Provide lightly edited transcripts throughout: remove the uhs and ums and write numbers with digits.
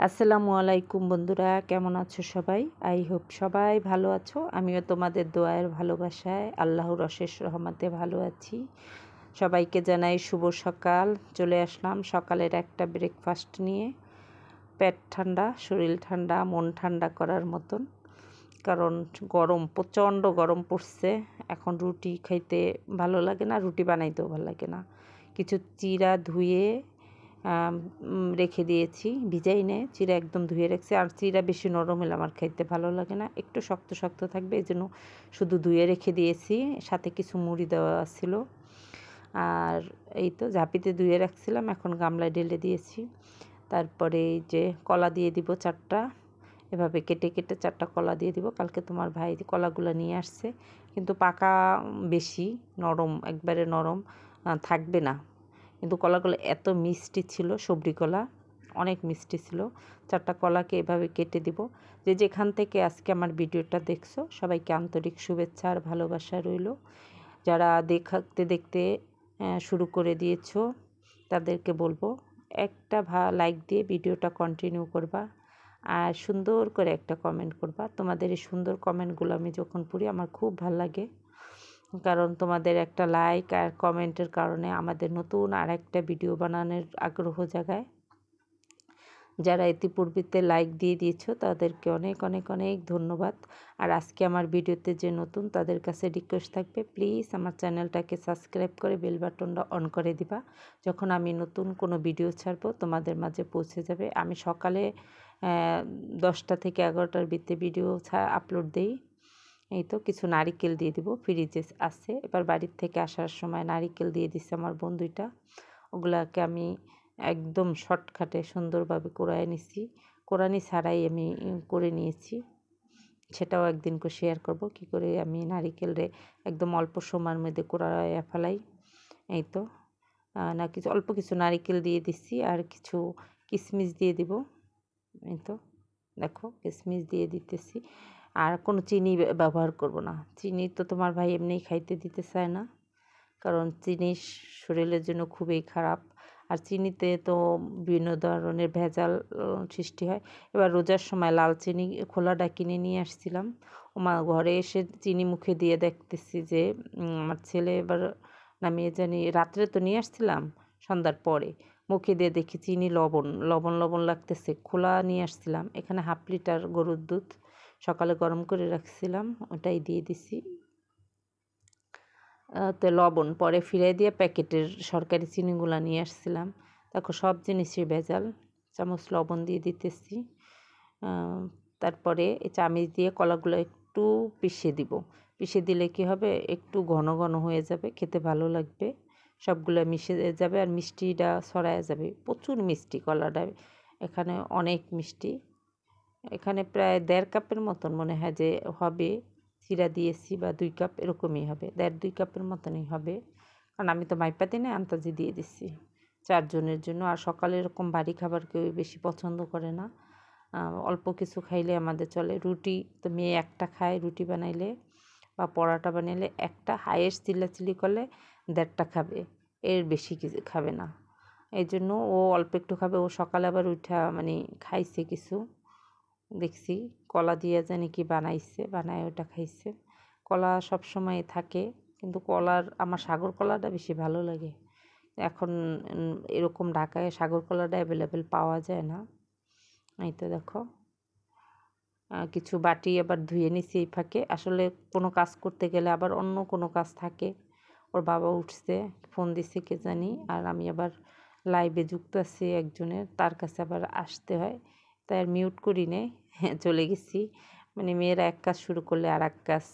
আসসালামু আলাইকুম বন্ধুরা, কেমন আছো সবাই? আই হোপ সবাই ভালো আছো। আমিও তোমাদের দোয়ার ভালোবাসায় আল্লাহর অশেষ রহমতে ভালো আছি। সবাইকে জানাই শুভ সকাল। চলে আসলাম সকালের একটা ব্রেকফাস্ট নিয়ে। পেট ঠান্ডা, শরীর ঠান্ডা, মন ঠান্ডা করার মতন। কারণ গরম, প্রচণ্ড গরম পড়ছে। এখন রুটি খাইতে ভালো লাগে না, রুটি বানাইতেও ভালো লাগে না। কিছু চিড়া ধুয়ে রেখে দিয়েছি, ভিজাই নেই, চিড়া একদম ধুয়ে রাখছি। আর চিড়া বেশি নরম হলে আমার খাইতে ভালো লাগে না, একটু শক্ত শক্ত থাকবে, এই জন্য শুধু ধুয়ে রেখে দিয়েছি। সাথে কিছু মুড়ি দেওয়া ছিল। আর এই তো ঝাঁপিতে ধুয়ে রাখছিলাম, এখন গামলায় ঢেলে দিয়েছি। তারপরে এই যে কলা দিয়ে দিব 4টা, এভাবে কেটে কেটে 4টা কলা দিয়ে দিব। কালকে তোমার ভাই কলাগুলো নিয়ে আসছে, কিন্তু পাকা বেশি, নরম, একবারে নরম থাকবে না। কিন্তু কলাগুলো এত মিষ্টি ছিল, সবরি কলা অনেক মিষ্টি ছিল। 4টা কলাকে এভাবে কেটে দিব। যে যেখান থেকে আজকে আমার ভিডিওটা দেখছো সবাইকে আন্তরিক শুভেচ্ছা আর ভালোবাসা রইল। যারা দেখতে দেখতে শুরু করে দিয়েছো তাদেরকে বলবো একটা লাইক দিয়ে ভিডিওটা কন্টিনিউ করবা, আর সুন্দর করে একটা কমেন্ট করবা। তোমাদের এই সুন্দর কমেন্টগুলো আমি যখন পড়ি আমার খুব ভালো লাগে, কারণ তোমাদের একটা লাইক আর কমেন্টের কারণে আমাদের নতুন আর একটা ভিডিও বানানোর আগ্রহ জাগায়। যারা ইতিপূর্বেতে লাইক দিয়ে দিয়েছো তাদেরকে অনেক অনেক অনেক ধন্যবাদ। আর আজকে আমার ভিডিওতে যে নতুন তাদের কাছে রিকোয়েস্ট থাকবে, প্লিজ আমার চ্যানেলটাকে সাবস্ক্রাইব করে বেল বাটনটা অন করে দিবা। যখন আমি নতুন কোনো ভিডিও ছাড়বো তোমাদের মাঝে পৌঁছে যাবে। আমি সকালে 10টা থেকে 11টার ভিতরে ভিডিও আপলোড দিই। এই তো কিছু নারিকেল দিয়ে দিব, ফ্রিজে আছে। এবার বাড়ির থেকে আসার সময় নারিকেল দিয়ে দিচ্ছে আমার বন্ধুটা। ওগুলাকে আমি একদম শর্টকাটে সুন্দরভাবে কোরায় নিছি, কোরানি ছাড়াই আমি করে নিয়েছি। সেটাও একদিন করে শেয়ার করব কি করে আমি নারিকেলরে একদম অল্প সময়ের মধ্যে কোরায় ফেলাই। এই তো না কিছু অল্প কিছু নারিকেল দিয়ে দিচ্ছি, আর কিছু কিশমিশ দিয়ে দিব। এই তো দেখো কিশমিশ দিয়ে দিতেছি। আর কোনো চিনি ব্যবহার করব না। চিনি তো তোমার ভাই এমনিই খাইতে দিতে চায় না, কারণ চিনি শরীরের জন্য খুবই খারাপ। আর চিনিতে তো বিভিন্ন ধরনের ভেজাল সৃষ্টি হয়। এবার রোজার সময় লাল চিনি খোলাটা কিনে নিয়ে আসছিলাম। ওমা ঘরে এসে চিনি মুখে দিয়ে দেখতেছি যে আমার ছেলে এবার নামিয়ে জানি, রাত্রে তো নিয়ে আসছিলাম, সন্ধ্যার পরে মুখে দিয়ে দেখি চিনি লবণ লবণ লবণ লাগতেছে। খোলা নিয়ে আসছিলাম, এখানে 1/2 লিটার গরুর দুধ সকালে গরম করে রাখছিলাম, ওটাই দিয়ে দিছি। তো লবণ পরে ফিরিয়ে দিয়ে প্যাকেটের সরকারি চিনিগুলো নিয়ে আসছিলাম। দেখো সব জিনিসই ভেজাল। চামচ লবণ দিয়ে দিতেছি। তারপরে এই চামচ দিয়ে কলাগুলো একটু পিষে দিব। পিষে দিলে কি হবে, একটু ঘন ঘন হয়ে যাবে, খেতে ভালো লাগবে। সবগুলো মিশে যাবে আর মিষ্টিটা ছড়ায় যাবে। প্রচুর মিষ্টি কলাটা, এখানে অনেক মিষ্টি। এখানে প্রায় 1.5 কাপের মতন মনে হয় যে হবে। চিড়া দিয়েছি বা 2 কাপ এরকমই হবে, 1.5-2 কাপের মতনই হবে, কারণ আমি তো মাইপা দিনে আন্দাজে দিয়ে দিচ্ছি 4 জনের জন্য। আর সকালে এরকম ভারী খাবার কেউ বেশি পছন্দ করে না, অল্প কিছু খাইলে আমাদের চলে। রুটি তো মেয়ে একটা খায়, রুটি বানাইলে বা পরোটা বানাইলে একটা, হাইয়েস্ট চিল্লাচিল্লি করলে 1.5টা খাবে, এর বেশি কিছু খাবে না। এই জন্য ও অল্প একটু খাবে। ও সকালে আবার উঠা মানে খাইছে কিছু, দেখছি কলা দিয়ে জানি কি বানাইছে, বানায় ওটা খাইছে। কলা সব সময় থাকে, কিন্তু কলার আমার সাগর কলাটা বেশি ভালো লাগে। এখন এরকম ঢাকায় সাগর কলাটা অ্যাভেলেবেল পাওয়া যায় না। এই তো দেখো কিছু বাটি আবার ধুয়ে নিছি এই ফাঁকে। আসলে কোনো কাজ করতে গেলে আবার অন্য কোনো কাজ থাকে। ওর বাবা উঠছে, ফোন দিছে কে জানি, আর আমি আবার লাইভে যুক্ত আছি একজনের, তার কাছে আবার আসতে হয়, তাই আর মিউট করি নেই, চলে গেছি। মানে মেয়েরা এক কাজ শুরু করলে আর এক কাজ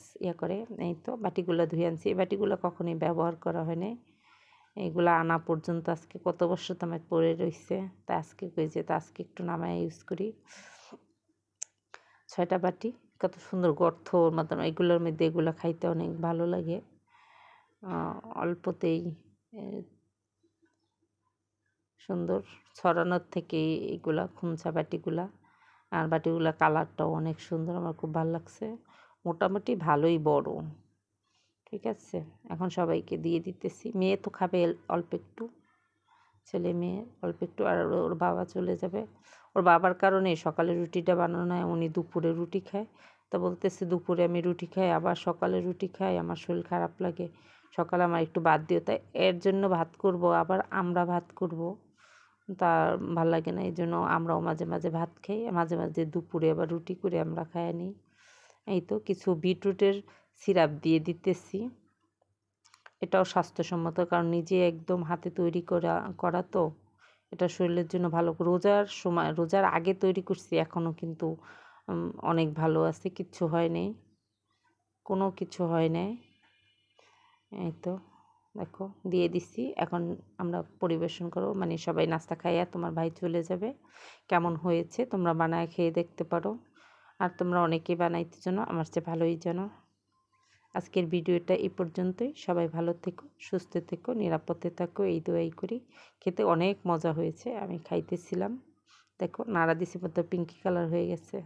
করে। এই তো বাটিগুলো ধুয়ে আনছি। এই বাটিগুলো কখনোই ব্যবহার করা হয় নাই। এইগুলো আনা পর্যন্ত আজকে কত বছর তো আমার পড়ে রয়েছে, তা আজকে কই যে তা আজকে একটু নামায় ইউজ করি। 6টা বাটি, কত সুন্দর গর্তর মতন, এগুলোর মধ্যে এগুলো খাইতে অনেক ভালো লাগে। অল্পতেই সুন্দর ছড়ানোর থেকে এগুলা খুমচা বাটিগুলা। আর বাটিগুলা কালারটাও অনেক সুন্দর, আমার খুব ভালো লাগছে। মোটামুটি ভালোই বড়, ঠিক আছে। এখন সবাইকে দিয়ে দিতেছি। মেয়ে তো খাবে অল্প একটু, ছেলে মেয়ে অল্প একটু, আর ওর বাবা চলে যাবে। ওর বাবার কারণে সকালে রুটিটা বানানো নয়, উনি দুপুরে রুটি খায়। তা বলতেছে দুপুরে আমি রুটি খাই, আবার সকালে রুটি খাই, আমার শরীর খারাপ লাগে, সকালে আমার একটু ভাত দিও। তাই এর জন্য ভাত করব, আবার আমরা ভাত করব, তার ভাল লাগে না। এই জন্য আমরাও মাঝে মাঝে ভাত খাই, মাঝে মাঝে দুপুরে আবার রুটি করে আমরা খাই নিই। এই তো কিছু বিটরুটের সিরাপ দিয়ে দিতেছি, এটাও স্বাস্থ্যসম্মত, কারণ নিজে একদম হাতে তৈরি করা তো এটা শরীরের জন্য ভালো। রোজার সময়, রোজার আগে তৈরি করছি, এখনও কিন্তু অনেক ভালো আছে, কিচ্ছু হয় নাই, কোনো কিছু হয় নাই। এই তো দেখো দিয়ে দিচ্ছি, এখন আমরা পরিবেশন করব, মানে সবাই নাস্তা খাইয়া তোমার ভাই চলে যাবে। কেমন হয়েছে তোমরা বানায় খেয়ে দেখতে পারো, আর তোমরা অনেকেই বানাইতে জানো, আমার চেয়ে ভালোই জানো। আজকের ভিডিওটা এই পর্যন্তই। সবাই ভালো থেকো, সুস্থ থেকো, নিরাপদে থাকো, এই দোয়াই করি। খেতে অনেক মজা হয়েছে, আমি খাইতেছিলাম, দেখো নাড়া দিছি মতো পিঙ্কি কালার হয়ে গেছে।